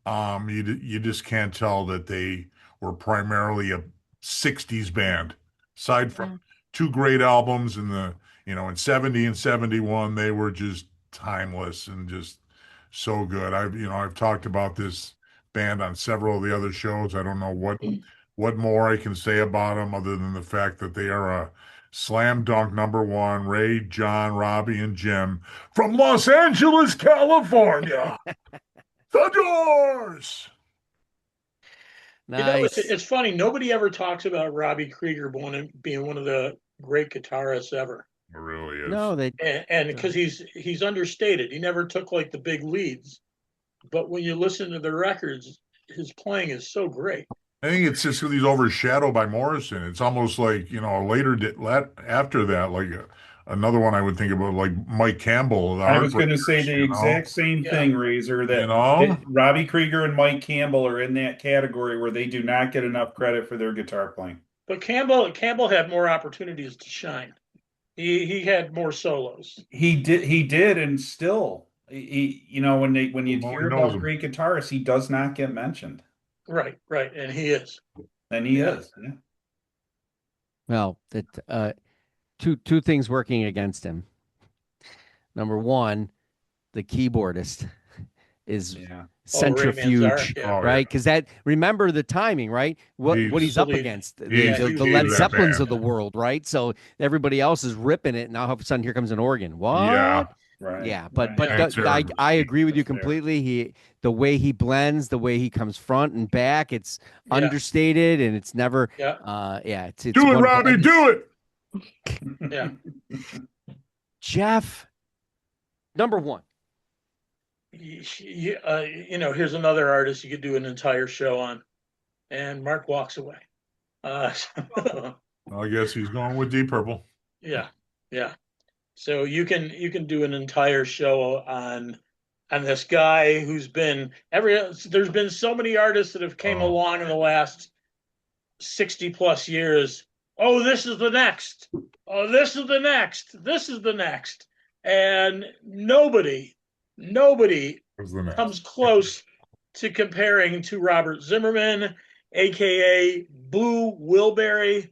You just can't tell that they were primarily a 60s band. Aside from two great albums in 70 and 71, they were just timeless and just so good. I've talked about this band on several of the other shows. I don't know what more I can say about them other than the fact that they are a slam dunk #1. Ray, John, Robbie, and Jim from Los Angeles, California. The Doors. Nice. It's funny. Nobody ever talks about Robbie Krieger being one of the great guitarists ever. It really is. No, and because he's understated. He never took like the big leads, but when you listen to the records, his playing is so great. I think it's just because he's overshadowed by Morrison. It's almost like, after that, like another one I would think about, like Mike Campbell. I was going to say the exact same thing, Razor, that Robbie Krieger and Mike Campbell are in that category where they do not get enough credit for their guitar playing. But Campbell had more opportunities to shine. He had more solos. He did, and still, when you Nobody hear knows about him. great guitarists, he does not get mentioned, Right, right, and he is. and he Yeah. is. Yeah. Well, two things working against him. Number one, the keyboardist is Yeah. Oh, Ray Manzarek, centrifuge, yeah. Oh, right? Because remember the timing, right? What he's up Absolutely. against, He's- he was the he's Led that Zeppelins bad. of the world, right? So everybody else is ripping it. Now all of a sudden here comes an organ. What? Yeah. Right. Yeah, Right. but And I agree with you That's there. completely. The way he blends, the way he comes front and back, it's Yeah. understated and it's never. Yeah. It's Do it, wonderful. Robbie. Do it. Yeah. Jeff, number one. Here's another artist you could do an entire show on, and Mark walks away. I guess he's going with Deep Purple. Yeah, yeah. So you can do an entire show on this guy who's been there's been so many artists that have came Oh. along in the last 60 plus years. Oh, this is the next. Oh, this is the next. This is the next. And nobody Who's the next? comes close to comparing to Robert Zimmerman, aka Boo Wilbury.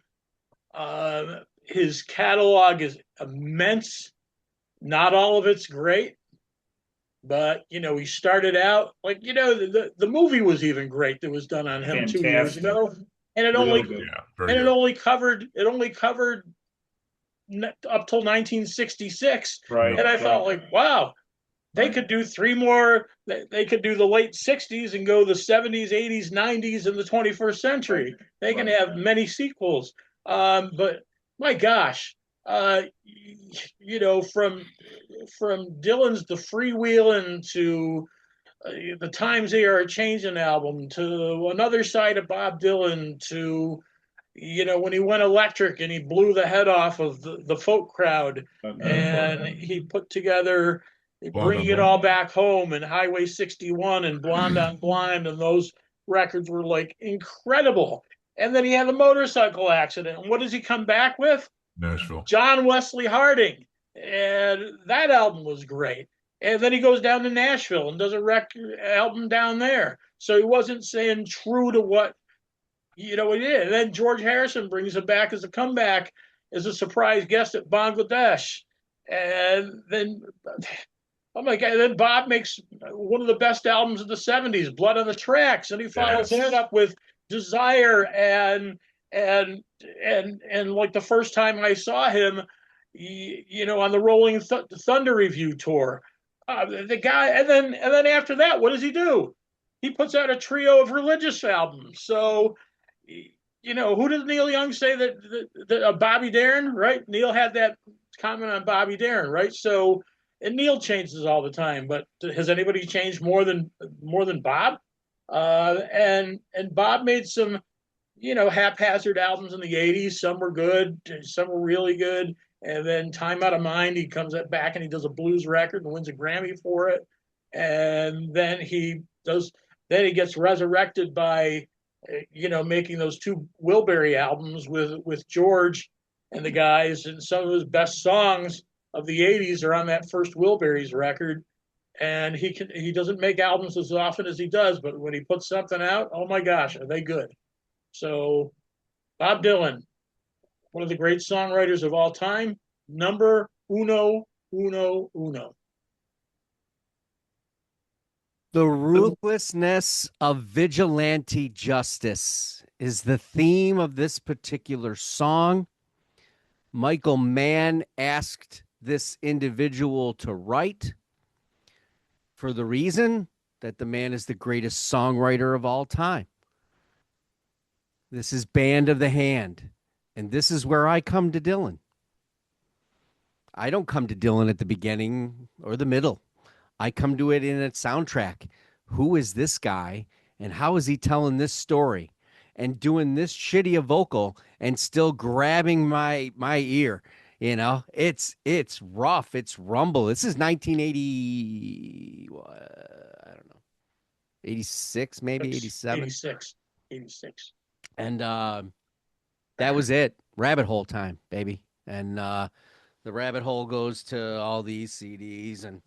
His catalog is immense. Not all of it's great, but he started out like the movie was even great that was done on him 2 years Fantastic. ago, and it Really only good. Yeah, very and good. it only covered up till 1966, Right. and I felt like, wow, they Right. could do three more. They could do the late 60s and go the 70s, 80s, 90s, and the 21st century. They can Right. have many sequels. But my gosh, from Dylan's The Freewheelin' to the Times They Are Changing album to Another Side of Bob Dylan to when he went electric and he blew the head off of the folk crowd and he put together Bringing It All Back Home and Highway 61 and Blonde on Blonde, and those records were like incredible. And then he had a motorcycle accident. And what does he come back with? Nashville. John Wesley Harding. And that album was great. And then he goes down to Nashville and does a record album down there. So he wasn't saying true to what he did. And then George Harrison brings him back as a comeback as a surprise guest at Bangladesh. And then, oh my God, then Bob makes one of the best albums of the 70s, Blood on the Tracks. And he follows that up with Desire and like the first time I saw him, on the Rolling Thunder Review tour, the guy, and then after that, what does he do? He puts out a trio of religious albums. So, who does Neil Young say that Bobby Darin, right? Neil had that comment on Bobby Darin, right? So, and Neil changes all the time, but has anybody changed more than Bob? And Bob made some haphazard albums in the 80s. Some were good, some were really good. And then Time Out of Mind, he comes back and he does a blues record and wins a Grammy for it. And then he gets resurrected by, making those two Wilbury albums with George and the guys. And some of his best songs of the 80s are on that first Wilbury's record. And he doesn't make albums as often as he does, but when he puts something out, oh my gosh, are they good? So, Bob Dylan, one of the great songwriters of all time, number uno, uno, uno. The ruthlessness of vigilante justice is the theme of this particular song. Michael Mann asked this individual to write for the reason that the man is the greatest songwriter of all time. This is Band of the Hand, and this is where I come to Dylan. I don't come to Dylan at the beginning or the middle. I come to it in its soundtrack. Who is this guy, and how is he telling this story and doing this shitty a vocal and still grabbing my ear? It's rough. It's rumble. This is 1980. I don't know, 86, maybe 87, 86. And that was it. Rabbit hole time, baby. And The rabbit hole goes to all these CDs and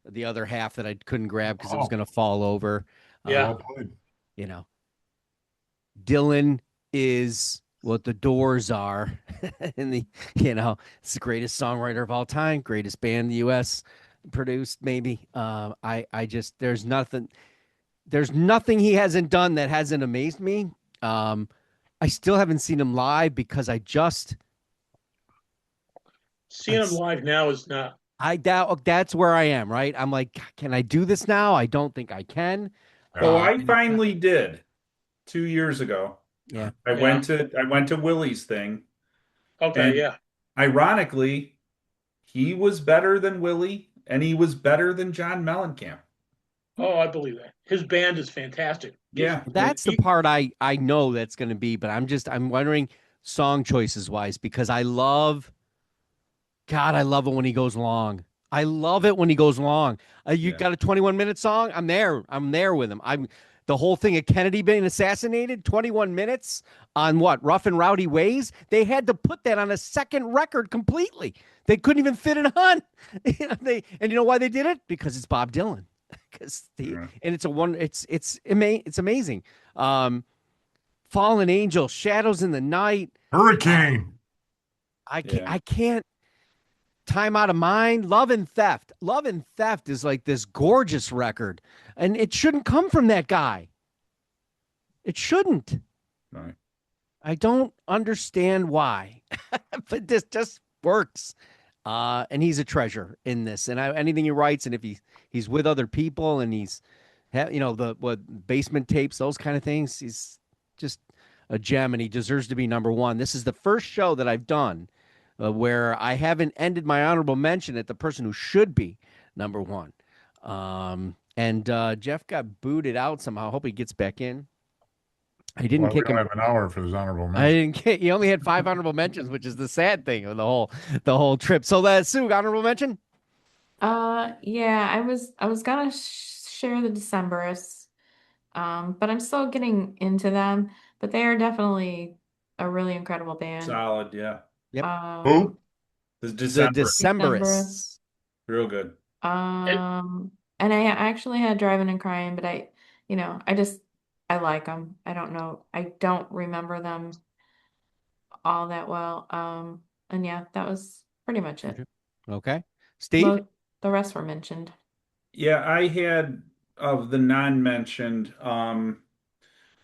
the other half that I couldn't grab because it was Oh, going to fall over. Yeah. well played. You know, Dylan is what the Doors are in the, it's the greatest songwriter of all time, greatest band the US produced, maybe. I just, there's nothing he hasn't done that hasn't amazed me. I still haven't seen him live because Seeing him live now is not. I doubt that's where I am, right? I'm like, can I do this now? I don't think I can. Oh, Yeah. I finally did 2 years ago. Yeah. I went to Willie's thing, Okay, and yeah. ironically, he was better than Willie, and he was better than John Mellencamp. Oh, I believe that. His band is fantastic. Yeah, That's the part I know that's going to be, but I'm wondering song choices wise because I love it when he goes long. I love it when he goes long. You Yeah. got a 21-minute song? I'm there. I'm there with him. I'm the whole thing of Kennedy being assassinated, 21 minutes on what? Rough and Rowdy Ways? They had to put that on a second record completely. They couldn't even fit it on. And you know why they did it? Because it's Bob Dylan. Because Yeah. and it's amazing. Fallen Angel, Shadows in the Night. Hurricane. I can't. Time Out of Mind, Love and Theft. Love and Theft is like this gorgeous record, and it shouldn't come from that guy. It shouldn't. Right. I don't understand why, but this just works. And he's a treasure in this, and anything he writes, and if he's with other people, and he's, the what basement tapes, those kind of things, he's just a gem, and he deserves to be number one. This is the first show that I've done where I haven't ended my honorable mention at the person who should be number one. And Jeff got booted out somehow. I hope he gets back in. I didn't Well, we kick don't him. have an hour for his honorable mention. I didn't get. He only had 5 honorable mentions, which is the sad thing of the whole trip. So, Sue, honorable mention. Yeah, I was gonna share the Decemberists, but I'm still getting into them. But they are definitely a really incredible band. Solid, yeah. Yep. Who? The The December, Decemberists. real good. And I actually had Driving and Crying, but I like them. I don't know. I don't remember them all that well. And yeah, that was pretty much it. Okay. Steve. The rest were mentioned. Yeah, I had of the non-mentioned,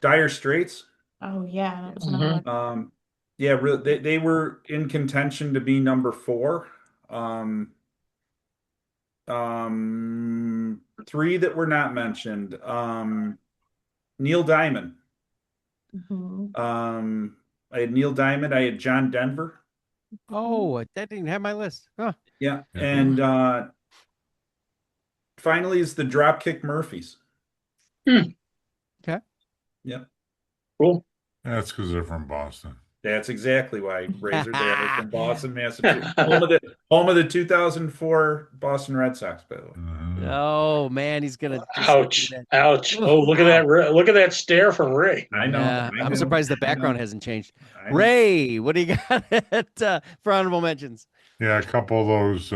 Dire Straits. Oh yeah, that was another one. Yeah, they were in contention to be number 4. Um, Three that were not mentioned. Neil Diamond. Mhm. I had Neil Diamond. I had John Denver. Oh, that didn't have my list. Huh. Yeah, Yeah. and finally is the Dropkick Murphys. Okay. Yep, Cool. That's because they're from Boston. that's exactly why. Razor Dale from Boston, Massachusetts, home of the 2004 Boston Red Sox, by the way. Oh man, he's gonna. Ouch. Ouch. Oh, look at that. Look at that stare from Ray. I know. Yeah, I I'm know, surprised the I know, background hasn't changed. I know. Ray, what do you got for honorable mentions? Yeah, a couple of those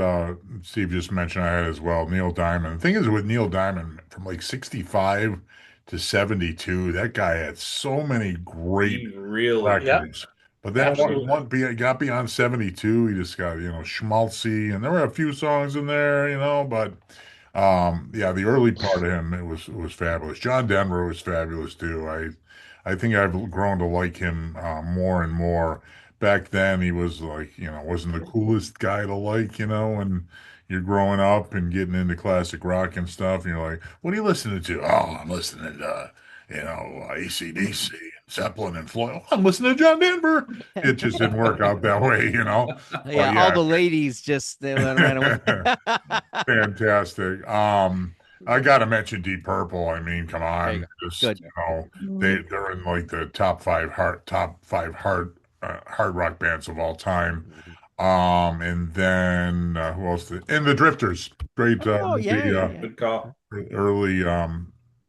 Steve just mentioned I had as well. Neil Diamond. The thing is with Neil Diamond, from like 65 to 72, that guy had so many great He really, records. But then Absolutely. got beyond 72, he just got, schmaltzy, and there were a few songs in there, but yeah, the early part of him, it was fabulous. John Denver was fabulous too. I think I've grown to like him more and more. Back then he was like, wasn't the coolest guy to like, when you're growing up and getting into classic rock and stuff, and you're like, what are you listening to? Oh, I'm listening to, AC/DC, Zeppelin and Floyd. Oh, I'm listening to John Denver. It just didn't work out that way, But Yeah, yeah. all the ladies just they ran away. Fantastic. I gotta mention Deep Purple. I mean, come There you on, go. just Good. they're in like the top five hard rock bands of all time. And then who else? And the Drifters, great Oh yeah. good call. early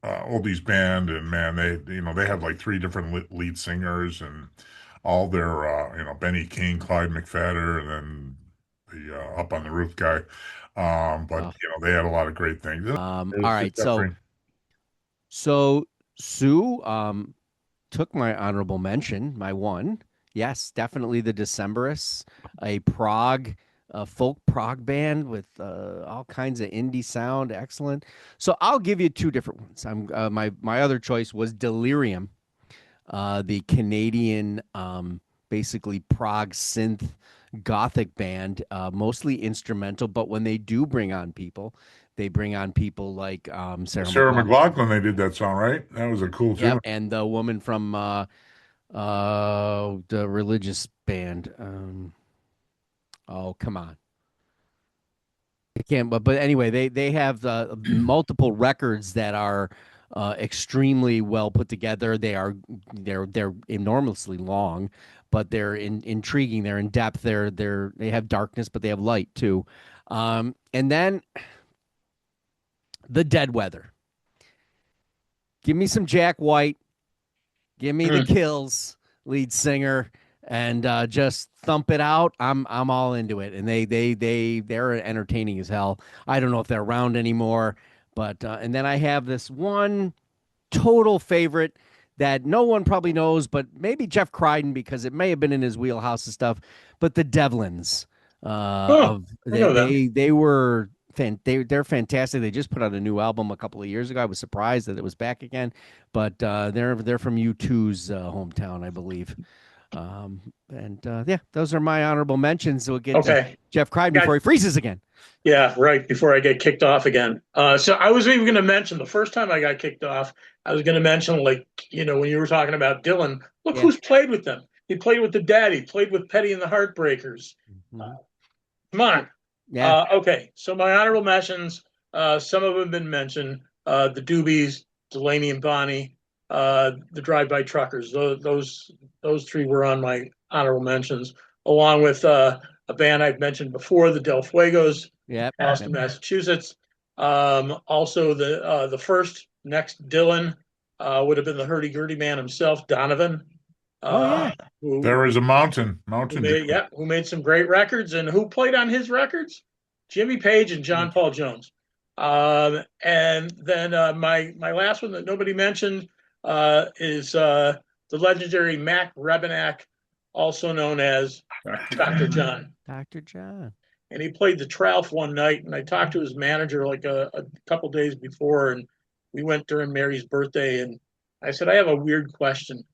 oldies band, and man, they have like 3 different lead singers, and all their Benny King, Clyde McPhatter, and then the Up on the Roof guy. But they had a lot of great things. All right, so Sue took my honorable mention, my one. Yes, definitely the Decemberists, a folk prog band with all kinds of indie sound, excellent. So I'll give you two different ones. My other choice was Delirium, the Canadian basically prog synth gothic band, mostly instrumental, but when they do bring on people, they bring on people like Sarah McLachlan. They did that song, right? That was a cool tune. Yep, and the woman from the religious band. Oh, come on. I can't, but anyway, they have multiple records that are extremely well put together. They're enormously long, but they're intriguing. They're in depth. They have darkness, but they have light too. And then the Dead Weather. Give me some Jack White. Give me the Kills lead singer, and just thump it out. I'm all into it, and they're entertaining as hell. I don't know if they're around anymore, but and then I have this one total favorite that no one probably knows, but maybe Jeff Crichton, because it may have been in his wheelhouse and stuff. But the Devlins, they were. They're fantastic. They just put out a new album a couple of years ago. I was surprised that it was back again, but they're from U2's hometown, I believe. Those are my honorable mentions. We'll get to Jeff Crichton before he freezes again. Yeah, right, before I get kicked off again. So I was even going to mention the first time I got kicked off, I was going to mention, like, when you were talking about Dylan, look who's played with them. He played with the Dead. He played with Petty and the Heartbreakers. Come on. Yeah. Okay, so my honorable mentions, some of them have been mentioned. The Doobies, Delaney and Bonnie, the Drive-By Truckers. Those three were on my honorable mentions, along with a band I've mentioned before, the Del Fuegos, Boston, Massachusetts. Also, the first next Dylan would have been the hurdy-gurdy man himself, Donovan. There is a mountain. Who made some great records, and who played on his records? Jimmy Page and John Paul Jones. And then my last one that nobody mentioned is the legendary Mac Rebenak, also known as Dr. John. Dr. John. And he played the Tralf one night, and I talked to his manager like a couple days before, and we went during Mary's birthday, and I said, I have a weird question.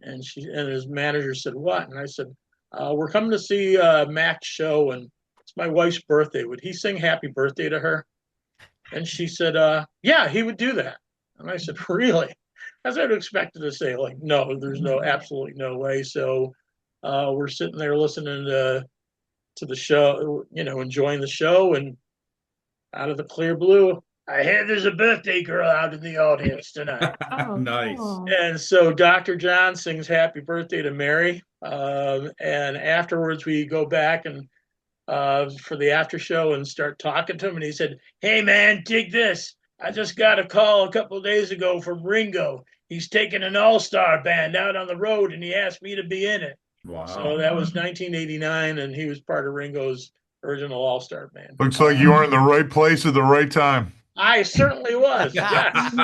And his manager said, what? And I said, we're coming to see Mac's show, and it's my wife's birthday. Would he sing happy birthday to her? And she said, yeah, he would do that. And I said, really? As I'd expected to say, like, no, there's absolutely no way. So we're sitting there listening to the show, enjoying the show, and out of the clear blue, I hear there's a birthday girl out in the audience tonight. Nice. Cool. And so Dr. John sings happy birthday to Mary. And afterwards we go back and for the after show and start talking to him. And he said, hey, man, dig this. I just got a call a couple of days ago from Ringo. He's taking an all-star band out on the road, and he asked me to be in it. Wow. So that was 1989, and he was part of Ringo's original all-star band. Looks like you were in the right place at the right time. I certainly was. Yes.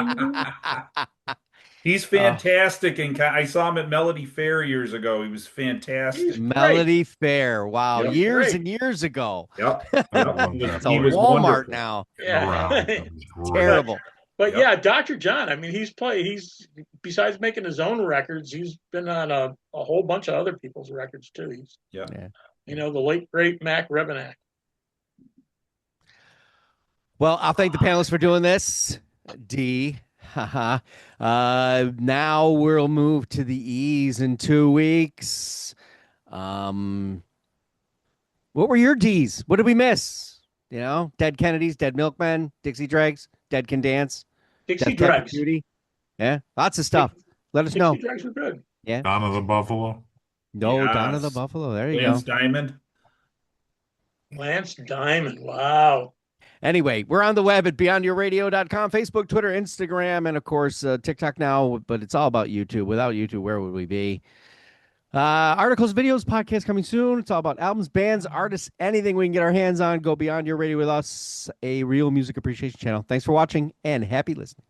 He's fantastic, and I saw him at Melody Fair years ago. He was fantastic. Melody Fair, wow, Yep, years great. and years ago. Yep. It's He a was Walmart wonderful. now. Yeah. Terrible. But yeah, Dr. John, I mean, he's besides making his own records, he's been on a whole bunch of other people's records too. He's, the late great Mac Rebenak. Well, I'll thank the panelists for doing this. D. Now we'll move to the E's in 2 weeks. What were your D's? What did we miss? Dead Kennedys, Dead Milkmen, Dixie Dregs, Dead Can Dance, Dixie Death Cab for Dregs. Cutie. Yeah, lots of stuff. Let us know. Dixie Dregs were good. Yeah. Donna the Buffalo. No, Yes. Donna the Buffalo. There you Lance go. Diamond. Lance Diamond. Wow. Anyway, we're on the web at beyondyourradio.com, Facebook, Twitter, Instagram, and of course TikTok now, but it's all about YouTube. Without YouTube, where would we be? Articles, videos, podcasts coming soon. It's all about albums, bands, artists, anything we can get our hands on. Go beyond your radio with us, a real music appreciation channel. Thanks for watching and happy listening.